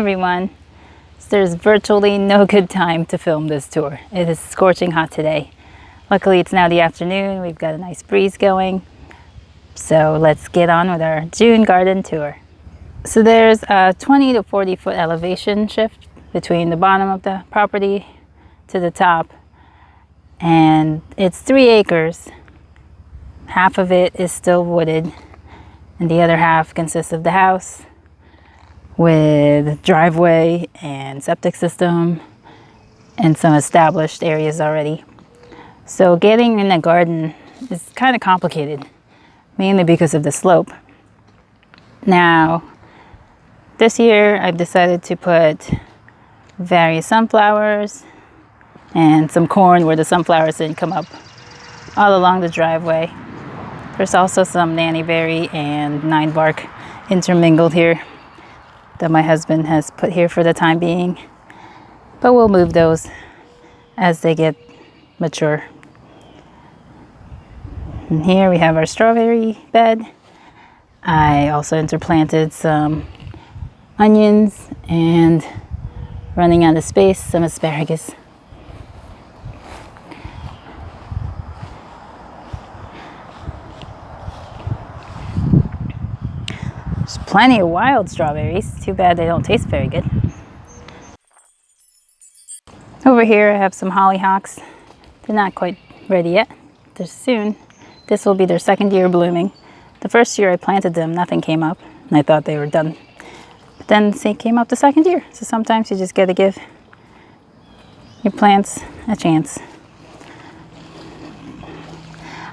everyone. There's virtually no good time to film this tour. It is scorching hot today. Luckily it's now the afternoon, we've got a nice breeze going. So let's get on with our June garden tour. So there's a 20 to 40 foot elevation shift between the bottom of the property to the top. And it's 3 acres. Half of it is still wooded and the other half consists of the house with driveway and septic system and some established areas already. So getting in a garden is kind of complicated, mainly because of the slope. Now, this year I've decided to put various sunflowers and some corn where the sunflowers didn't come up all along the driveway. There's also some nannyberry and 9-bark intermingled here that my husband has put here for the time being, but we'll move those as they get mature. And here we have our strawberry bed. I also interplanted some onions and, running out of space, some asparagus. There's plenty of wild strawberries. Too bad they don't taste very good. Over here I have some hollyhocks. They're not quite ready yet. They're soon. This will be their 2nd year blooming. The first year I planted them, nothing came up, and I thought they were done. But then they came up the 2nd year. So sometimes you just gotta give your plants a chance.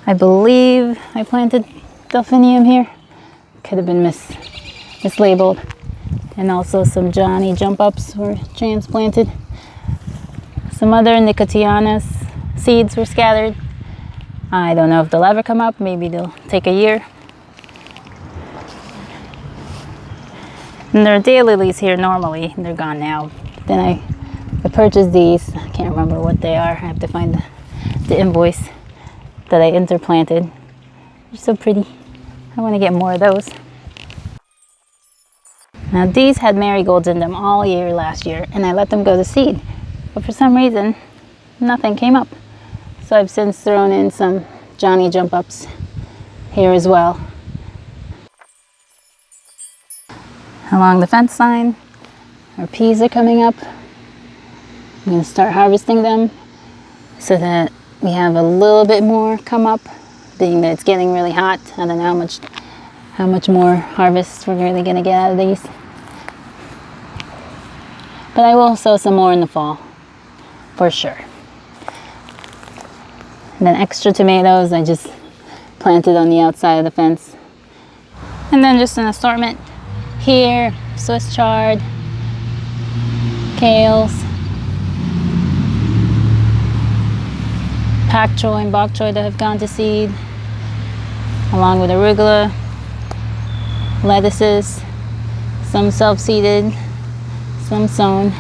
I believe I planted delphinium here. Could have been mislabeled. And also some Johnny jump ups were transplanted. Some other Nicotianas seeds were scattered. I don't know if they'll ever come up. Maybe they'll take a year. And there are daylilies here normally. They're gone now. Then I purchased these. I can't remember what they are. I have to find the invoice that I interplanted. They're so pretty. I want to get more of those. Now these had marigolds in them all year last year, and I let them go to seed. But for some reason, nothing came up. So I've since thrown in some Johnny jump ups here as well. Along the fence line, our peas are coming up. I'm going to start harvesting them so that we have a little bit more come up, being that it's getting really hot. I don't know how much more harvest we're really going to get out of these. But I will sow some more in the fall, for sure. And then extra tomatoes I just planted on the outside of the fence. And then just an assortment here, Swiss chard, kales, pak choy and bok choy that have gone to seed, along with arugula, lettuces, some self-seeded, some sown.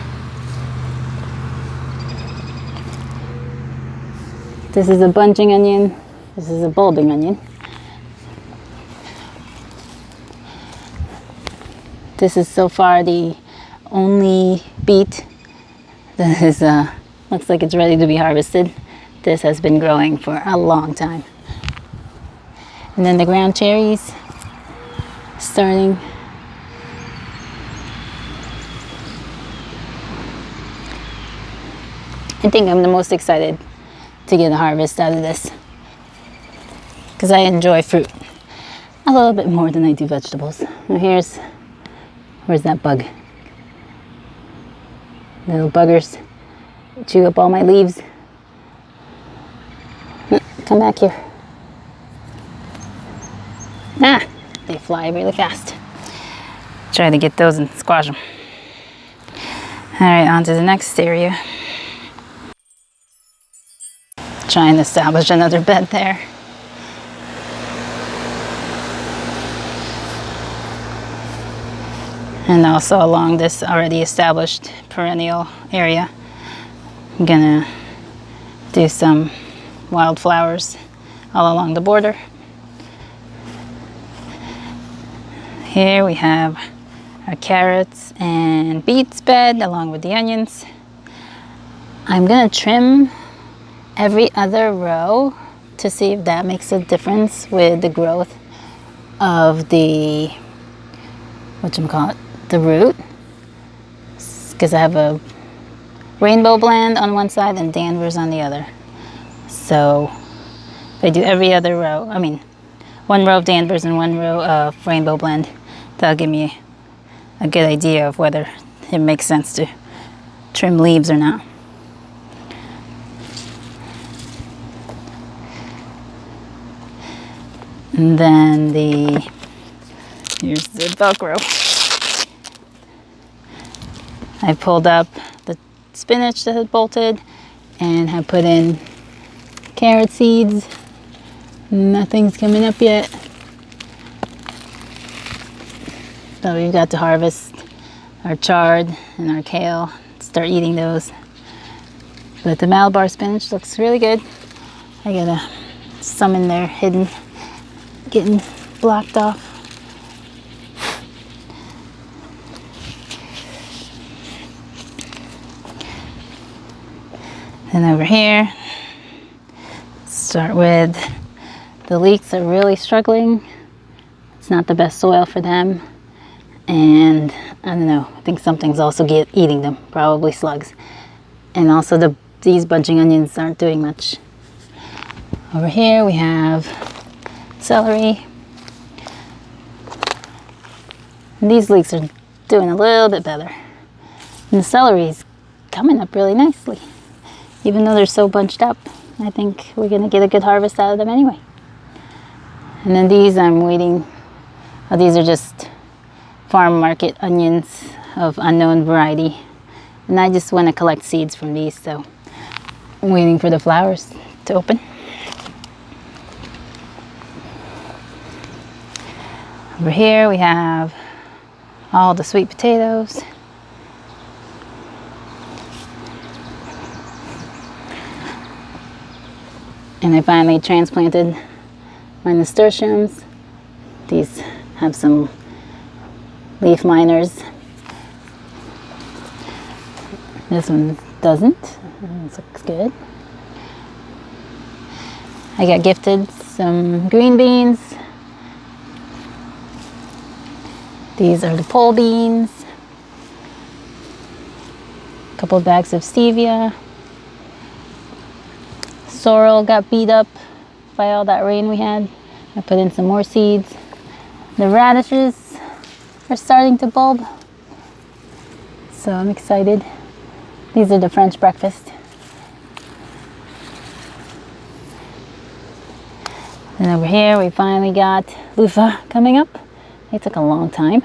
This is a bunching onion. This is a bulbing onion. This is so far the only beet that is looks like it's ready to be harvested. This has been growing for a long time. And then the ground cherries starting. I think I'm the most excited to get a harvest out of this because I enjoy fruit a little bit more than I do vegetables. Now where's that bug? Little buggers chew up all my leaves. Come back here. Ah, they fly really fast. Try to get those and squash them. All right, on to the next area. Try and establish another bed there. And also along this already established perennial area, I'm gonna do some wildflowers all along the border. Here we have our carrots and beets bed along with the onions. I'm gonna trim every other row to see if that makes a difference with the growth of the, the root. Because I have a Rainbow blend on one side and Danvers on the other. So if I do every other row, one row of Danvers and one row of Rainbow blend, that'll give me a good idea of whether it makes sense to trim leaves or not. And then here's the Velcro. I pulled up the spinach that had bolted and have put in carrot seeds. Nothing's coming up yet. So we've got to harvest our chard and our kale, start eating those. But the Malabar spinach looks really good. I got some in there hidden, getting blocked off. And over here, start with the leeks are really struggling. It's not the best soil for them. And I don't know, I think something's also eating them, probably slugs. And also these bunching onions aren't doing much. Over here we have celery. And these leeks are doing a little bit better. And the celery is coming up really nicely. Even though they're so bunched up, I think we're gonna get a good harvest out of them anyway. And then these I'm waiting, these are just farm market onions of unknown variety. And I just want to collect seeds from these, so I'm waiting for the flowers to open. Over here we have all the sweet potatoes. And I finally transplanted my nasturtiums. These have some leaf miners. This one doesn't. This looks good. I got gifted some green beans. These are the pole beans. A couple of bags of stevia. Sorrel got beat up by all that rain we had. I put in some more seeds. The radishes are starting to bulb, so I'm excited. These are the French breakfast. And over here we finally got loofah coming up. It took a long time.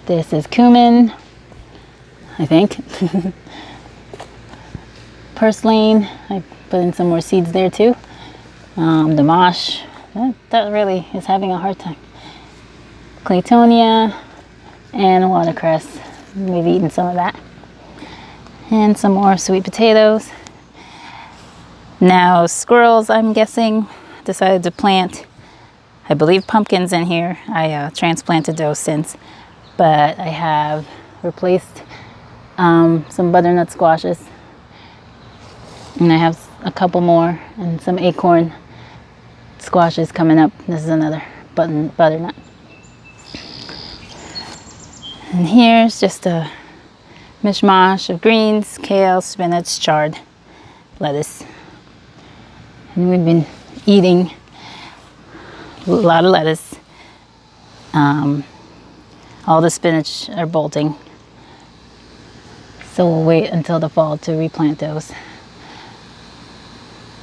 This is cumin, I think. Purslane, I put in some more seeds there too. The mosh, that really is having a hard time. Claytonia and watercress. We've eaten some of that. And some more sweet potatoes. Now squirrels, I'm guessing, decided to plant, I believe, pumpkins in here. I transplanted those since, but I have replaced some butternut squashes. And I have a couple more and some acorn squashes coming up. This is another butternut. And here's just a mishmash of greens, kale, spinach, chard, lettuce. And we've been eating a lot of lettuce. All the spinach are bolting. So we'll wait until the fall to replant those.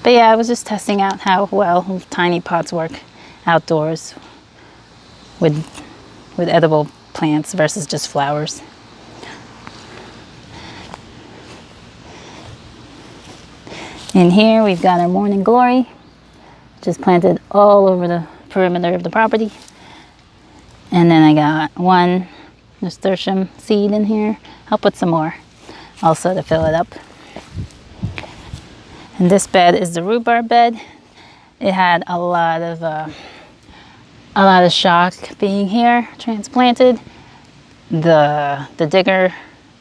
But yeah, I was just testing out how well tiny pots work outdoors with edible plants versus just flowers. In here we've got our morning glory, which is planted all over the perimeter of the property. And then I got one nasturtium seed in here. I'll put some more also to fill it up. And this bed is the rhubarb bed. It had a lot of shock being here, transplanted. the digger,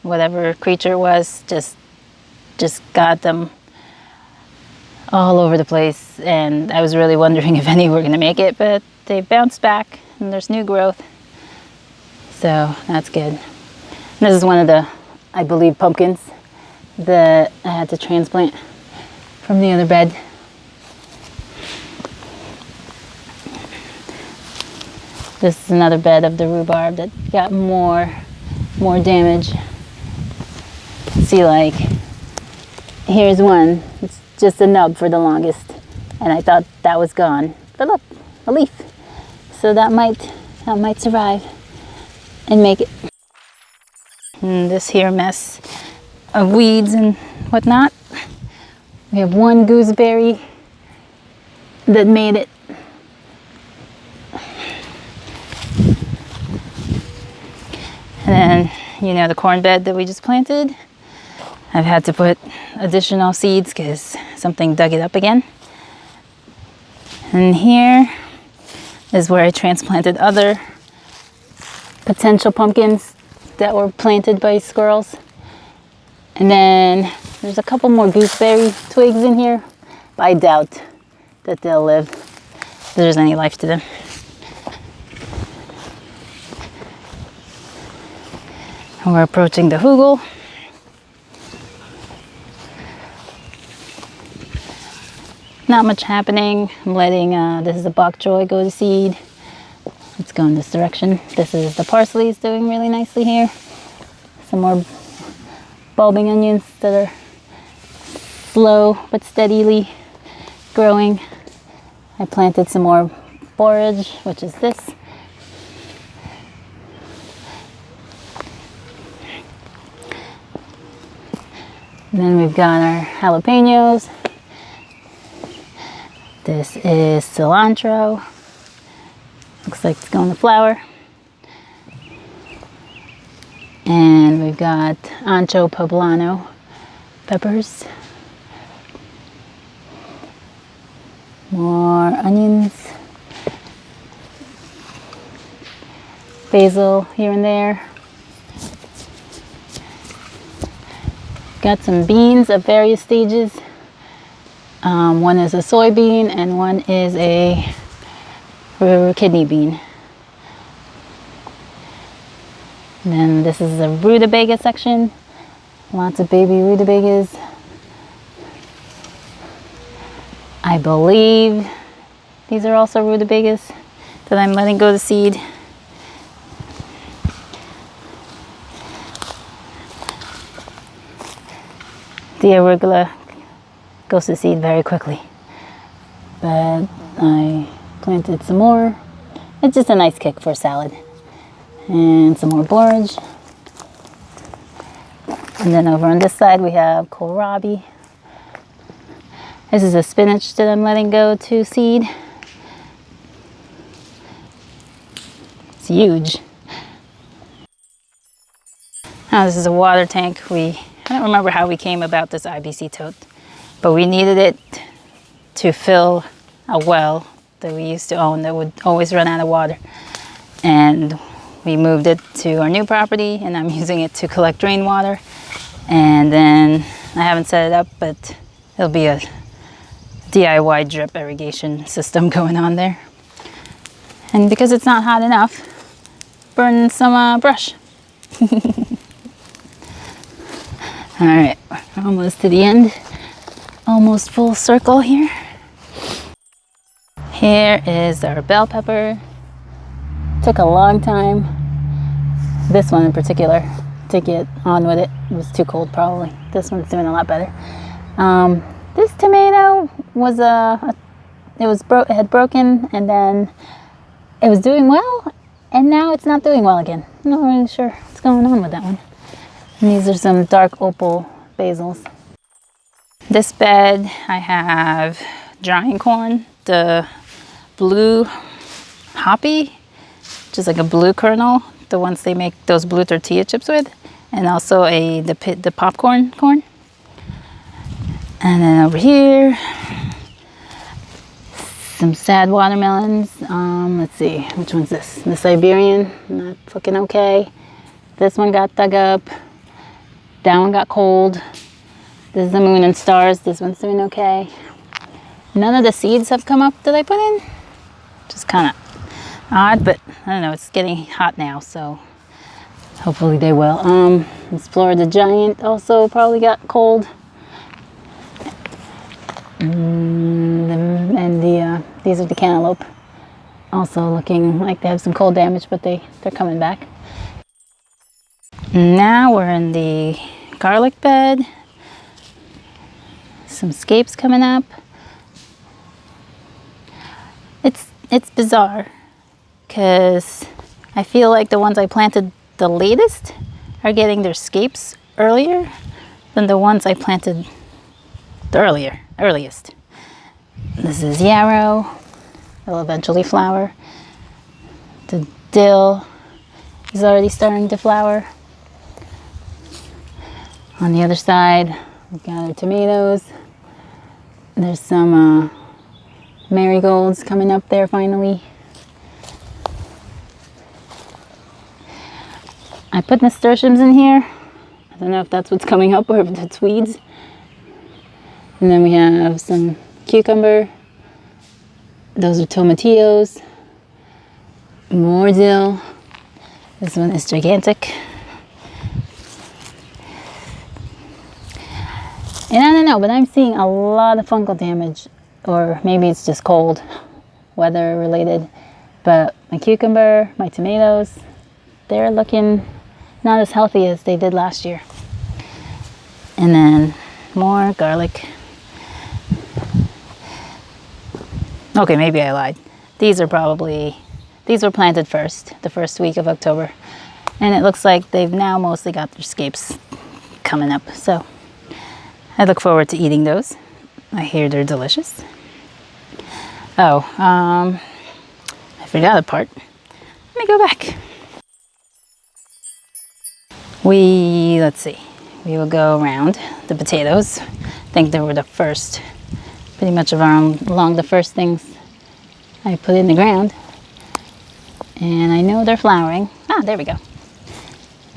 whatever creature it was, just got them all over the place, and I was really wondering if any were going to make it, but they bounced back and there's new growth, so that's good. And this is one of the, I believe, pumpkins that I had to transplant from the other bed. This is another bed of the rhubarb that got more damage. See, like, here's one. It's just a nub for the longest, and I thought that was gone. But look, a leaf. So that might survive and make it. And this here mess of weeds and whatnot. We have one gooseberry that made it. And then, you know, the corn bed that we just planted, I've had to put additional seeds because something dug it up again. And here is where I transplanted other potential pumpkins that were planted by squirrels. And then there's a couple more gooseberry twigs in here, but I doubt that they'll live, if there's any life to them. And we're approaching the hugel. Not much happening. I'm letting, this is the bok choy go to seed. Let's go in this direction. This is the parsley, is doing really nicely here. Some more bulbing onions that are slow but steadily growing. I planted some more borage, which is this. And then we've got our jalapenos. This is cilantro. Looks like it's going to flower. And we've got ancho poblano peppers. More onions. Basil here and there. Got some beans of various stages. One is a soybean and one is a kidney bean. And then this is the rutabaga section. Lots of baby rutabagas. I believe these are also rutabagas that I'm letting go to seed. The arugula goes to seed very quickly, but I planted some more. It's just a nice kick for a salad. And some more borage. And then over on this side we have kohlrabi. This is a spinach that I'm letting go to seed. It's huge. Now this is a water tank. I don't remember how we came about this IBC tote, but we needed it to fill a well that we used to own that would always run out of water. And we moved it to our new property, and I'm using it to collect rainwater. And then I haven't set it up, but it'll be a DIY drip irrigation system going on there. And because it's not hot enough, burn some brush. All right, we're almost to the end. Almost full circle here. Here is our bell pepper. Took a long time, this one in particular, to get on with it. It was too cold probably. This one's doing a lot better. This tomato was it had broken, and then it was doing well, and now it's not doing well again. I'm not really sure what's going on with that one. And these are some dark opal basils. This bed I have drying corn, the blue hoppy, which is like a blue kernel, the ones they make those blue tortilla chips with, and also the popcorn corn. And then over here, some sad watermelons. Let's see, which one's this? The Siberian, not looking okay. This one got dug up. That one got cold. This is the moon and stars. This one's doing okay. None of the seeds have come up that I put in. Just kind of odd, but I don't know. It's getting hot now, so hopefully they will. This Florida Giant also probably got cold. These are the cantaloupe. Also looking like they have some cold damage, but they're coming back. Now we're in the garlic bed. Some scapes coming up. It's bizarre because I feel like the ones I planted the latest are getting their scapes earlier than the ones I planted the earliest. This is yarrow. It'll eventually flower. The dill is already starting to flower. On the other side, we've got our tomatoes. There's some marigolds coming up there finally. I put nasturtiums in here. I don't know if that's what's coming up or if that's weeds. And then we have some cucumber. Those are tomatillos. More dill. This one is gigantic. And I don't know, but I'm seeing a lot of fungal damage, or maybe it's just cold, weather related. But my cucumber, my tomatoes, they're looking not as healthy as they did last year. And then more garlic. Okay, maybe I lied. These were planted first, the first week of October. And it looks like they've now mostly got their scapes coming up. So I look forward to eating those. I hear they're delicious. Oh, I forgot a part. Let me go back. Let's see. We will go around the potatoes. I think they were the first, pretty much along the first things I put in the ground. And I know they're flowering. Ah, there we go.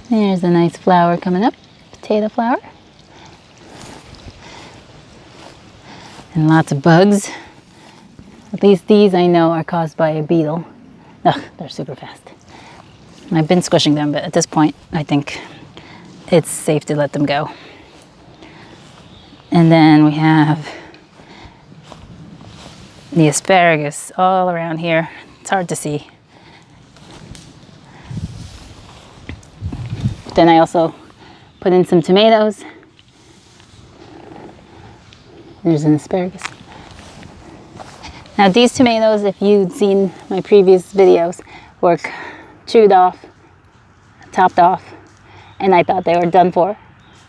There's a nice flower coming up, potato flower. And lots of bugs. At least these I know are caused by a beetle. Ugh, they're super fast. I've been squishing them, but at this point I think it's safe to let them go. And then we have the asparagus all around here. It's hard to see. Then I also put in some tomatoes. There's an asparagus. Now these tomatoes, if you'd seen my previous videos, were chewed off, topped off, and I thought they were done for.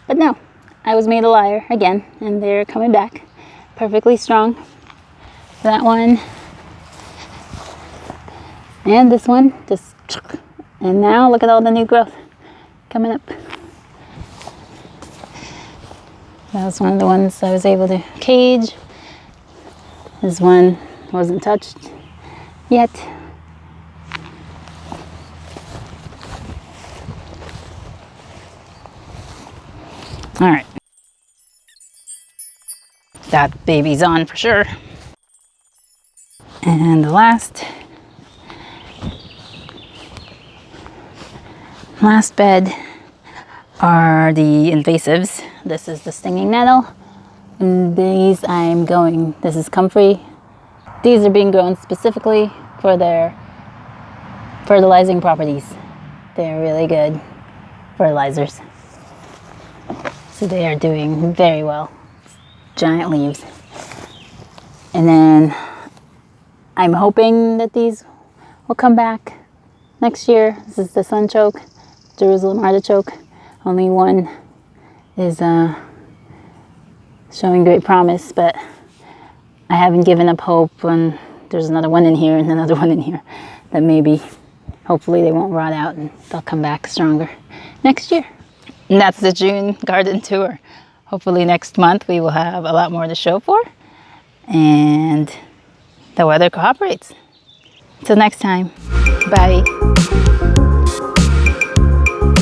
But no, I was made a liar again, and they're coming back perfectly strong. That one, and this one, and now look at all the new growth coming up. That was one of the ones I was able to cage. This one wasn't touched yet. All right. That baby's on for sure. And the last bed are the invasives. This is the stinging nettle. And these this is comfrey. These are being grown specifically for their fertilizing properties. They're really good fertilizers. So they are doing very well. Giant leaves. And then I'm hoping that these will come back next year. This is the sunchoke, Jerusalem artichoke. Only one is showing great promise, but I haven't given up hope. And there's another one in here and another one in here that maybe, hopefully they won't rot out and they'll come back stronger next year. And that's the June garden tour. Hopefully next month we will have a lot more to show for and the weather cooperates. Until next time, bye.